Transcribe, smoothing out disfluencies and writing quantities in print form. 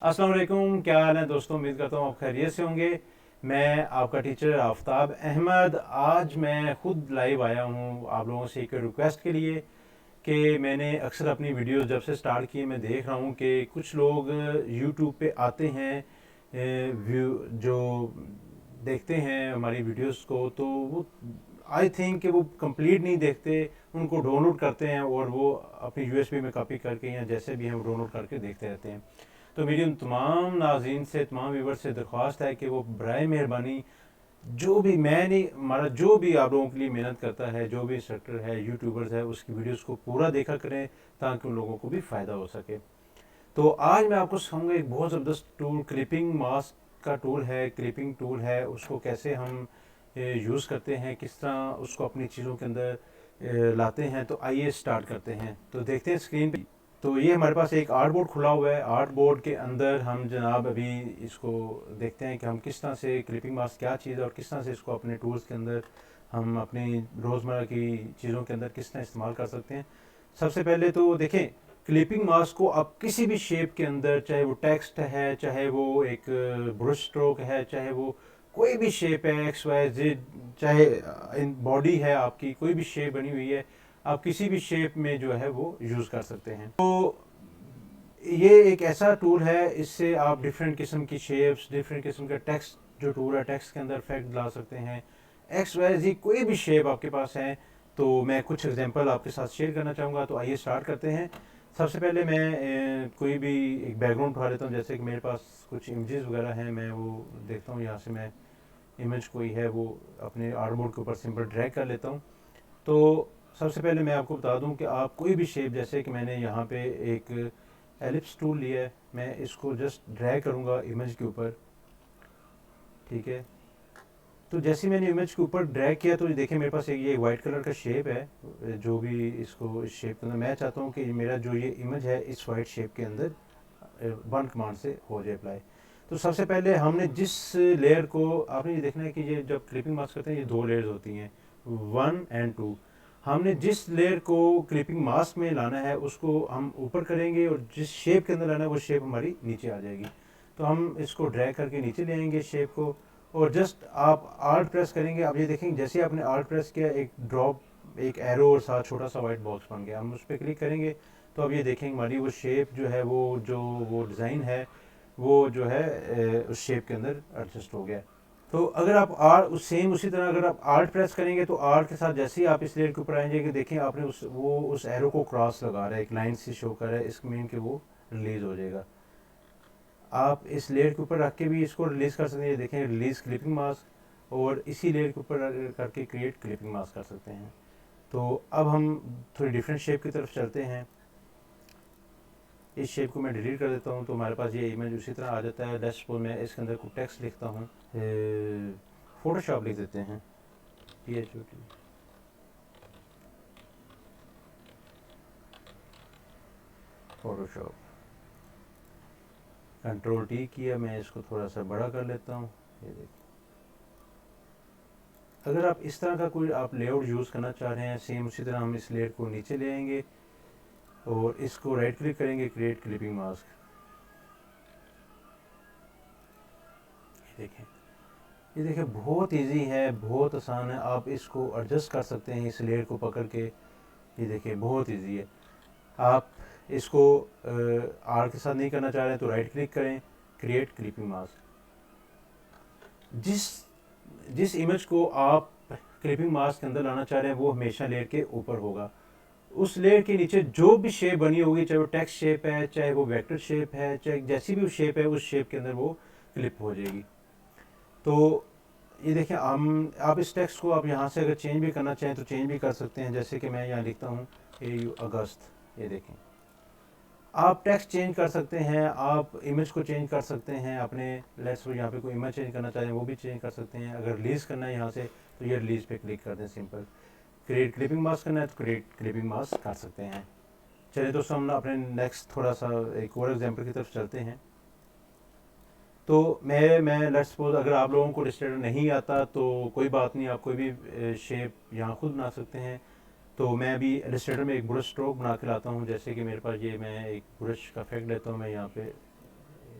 अस्सलाम वालेकुम, क्या हाल है दोस्तों। उम्मीद करता हूँ आप खैरियत से होंगे। मैं आपका टीचर आफ्ताब अहमद आज मैं ख़ुद लाइव आया हूँ आप लोगों से एक रिक्वेस्ट के लिए कि मैंने अक्सर अपनी वीडियोस जब से स्टार्ट की मैं देख रहा हूँ कि कुछ लोग यूट्यूब पे आते हैं, व्यू जो देखते हैं हमारी वीडियोस को, तो वो आई थिंक कि वो कंप्लीट नहीं देखते, उनको डाउनलोड करते हैं और वो अपनी यूएसबी में कॉपी करके या जैसे भी हैं वो डाउनलोड करके देखते रहते हैं। तो मेरी उन तमाम नाज़रीन से, तमाम व्यूवर्स से दरख्वास्त है कि वो बराए मेहरबानी जो भी मैं नहीं हमारा जो भी आप लोगों के लिए मेहनत करता है, जो भी इंस्ट्रक्टर है, यूट्यूबर्स है, उसकी वीडियोस को पूरा देखा करें ताकि उन लोगों को भी फ़ायदा हो सके। तो आज मैं आपको सिखाऊंगा एक बहुत ज़बरदस्त टूल, क्लिपिंग मास्क का टूल है, क्लिपिंग टूल है। उसको कैसे हम यूज़ करते हैं, किस तरह उसको अपनी चीज़ों के अंदर लाते हैं। तो आइए स्टार्ट करते हैं। तो देखते हैं स्क्रीन पे। तो ये हमारे पास एक आर्ट बोर्ड खुला हुआ है। आर्ट बोर्ड के अंदर हम जनाब अभी इसको देखते हैं कि हम किस तरह से क्लिपिंग मास्क क्या चीज़ है और किस तरह से इसको अपने टूल्स के अंदर हम अपनी रोज़मर्रा की चीज़ों के अंदर किस तरह इस्तेमाल कर सकते हैं। सबसे पहले तो देखें, क्लिपिंग मास्क को आप किसी भी शेप के अंदर, चाहे वो टेक्स्ट है, चाहे वो एक ब्रश स्ट्रोक है, चाहे वो कोई भी शेप है, एक्स वाई जेड, चाहे इन बॉडी है आपकी, कोई भी शेप बनी हुई है, आप किसी भी शेप में जो है वो यूज़ कर सकते हैं। तो ये एक ऐसा टूल है, इससे आप डिफरेंट किस्म की शेप्स, डिफरेंट किस्म का टेक्स्ट, जो टूल है टेक्स्ट के अंदर इफेक्ट ला सकते हैं। एक्स वाई जी कोई भी शेप आपके पास है। तो मैं कुछ एग्जांपल आपके साथ शेयर करना चाहूँगा। तो आइए स्टार्ट करते हैं। सबसे पहले मैं कोई भी एक बैकग्राउंड उठा लेता हूँ। जैसे कि मेरे पास कुछ इमेजेस वगैरह हैं, मैं वो देखता हूँ। यहाँ से मैं इमेज कोई है वो अपने आर्टबोर्ड के ऊपर सिंपल ड्रैग कर लेता हूँ। तो सबसे पहले मैं आपको बता दूं कि आप कोई भी शेप, जैसे कि मैंने यहाँ पे एक एलिप्स टूल लिया है, मैं इसको जस्ट ड्रैग करूँगा इमेज के ऊपर। ठीक है, तो जैसे मैंने इमेज के ऊपर ड्रैग किया तो देखें मेरे पास एक ये वाइट कलर का शेप है। जो भी इसको इस शेप के अंदर मैं चाहता हूँ कि मेरा जो ये इमेज है इस वाइट शेप के अंदर वन कमांड से हो जाए अप्लाई। तो सबसे पहले हमने जिस लेयर को, आपने ये देखना है कि ये जब क्लिपिंग मास्क करते हैं ये दो लेयर्स होती हैं, 1 और 2। हमने जिस लेयर को क्लिपिंग मास्क में लाना है उसको हम ऊपर करेंगे और जिस शेप के अंदर लाना है वो शेप हमारी नीचे आ जाएगी। तो हम इसको ड्रैग करके नीचे ले आएंगे शेप को, और जस्ट आप आर्ट प्रेस करेंगे। आप ये देखेंगे जैसे आपने आर्ट प्रेस किया, एक ड्रॉप, एक एरो और साथ छोटा सा वाइट बॉक्स बन गया। हम उस पर क्लिक करेंगे तो अब ये देखेंगे हमारी वो शेप जो है, वो डिज़ाइन है वो जो है उस शेप के अंदर एडजस्ट हो गया। तो अगर आप उसी तरह अगर आप आर्ट प्रेस करेंगे तो आर्ट के साथ जैसे ही आप इस लेयर के ऊपर आएंगे कि देखें आपने उस एरो को क्रॉस लगा रहा है, एक लाइन से शो कर रहा है, इसका मीन कि वो रिलीज़ हो जाएगा। आप इस लेयर के ऊपर रख के भी इसको रिलीज़ कर सकते हैं। देखें रिलीज़ क्लिपिंग मास्क, और इसी लेयर के ऊपर करके क्रिएट क्लिपिंग मास्क कर सकते हैं। तो अब हम थोड़ी डिफरेंट शेप की तरफ चलते हैं। इस शेप को मैं डिलीट कर देता हूँ तो हमारे पास ये इमेज उसी तरह आ जाता है। लेट्स सपोज मैं इसके अंदर कोई टेक्स्ट लिखता हूँ, फोटोशॉप लिख देते हैं, PHOT, फोटोशॉप, कंट्रोल T किया, मैं इसको थोड़ा सा बड़ा कर लेता हूँ। ये देखिए, अगर आप इस तरह का कोई आप लेआउट यूज़ करना चाह रहे हैं, सेम उसी तरह हम इस लेयर को नीचे ले आएंगे और इसको राइट क्लिक करेंगे, क्रिएट क्लिपिंग मास्क। ये देखें बहुत इजी है, बहुत आसान है। आप इसको एडजस्ट कर सकते हैं इस लेयर को पकड़ के। ये देखिए बहुत इजी है। आप इसको आर के साथ नहीं करना चाह रहे हैं तो राइट क्लिक करें, क्रिएट क्लिपिंग मास्क। जिस इमेज को आप क्लिपिंग मास्क के अंदर लाना चाह रहे हैं वो हमेशा लेयर के ऊपर होगा। उस लेयर के नीचे जो भी शेप बनी होगी, चाहे वो टेक्स्ट शेप है, चाहे वो वेक्टर शेप है, चाहे जैसी भी शेप है, उस शेप के अंदर वो क्लिप हो जाएगी। तो ये देखें, आप इस टेक्स्ट को आप यहाँ से अगर चेंज भी करना चाहें तो चेंज भी कर सकते हैं। जैसे कि मैं यहाँ लिखता हूँ AU अगस्त। ये देखें, आप टेक्स्ट चेंज कर सकते हैं, आप इमेज को चेंज कर सकते हैं अपने। लेट्स सपोज यहाँ पे कोई इमेज चेंज करना चाहें वो भी चेंज कर सकते हैं। अगर रिलीज़ करना है यहाँ से तो ये रिलीज़ पे क्लिक कर दें, सिंपल। क्रिएट क्लिपिंग मास्क करना है तो क्रिएट क्लिपिंग मास्क कर सकते हैं। चलिए दोस्तों, हम अपने नेक्स्ट थोड़ा सा एक और एग्जाम्पल की तरफ चलते हैं। तो मैं लेट्स सपोज अगर आप लोगों को इलस्ट्रेटर नहीं आता तो कोई बात नहीं, आप कोई भी शेप यहाँ खुद बना सकते हैं। तो मैं अभी इलस्ट्रेटर में एक ब्रश स्ट्रोक बना के लाता हूँ। जैसे कि मेरे पास ये, मैं एक ब्रश का इफेक्ट लेता हूँ, मैं यहाँ पे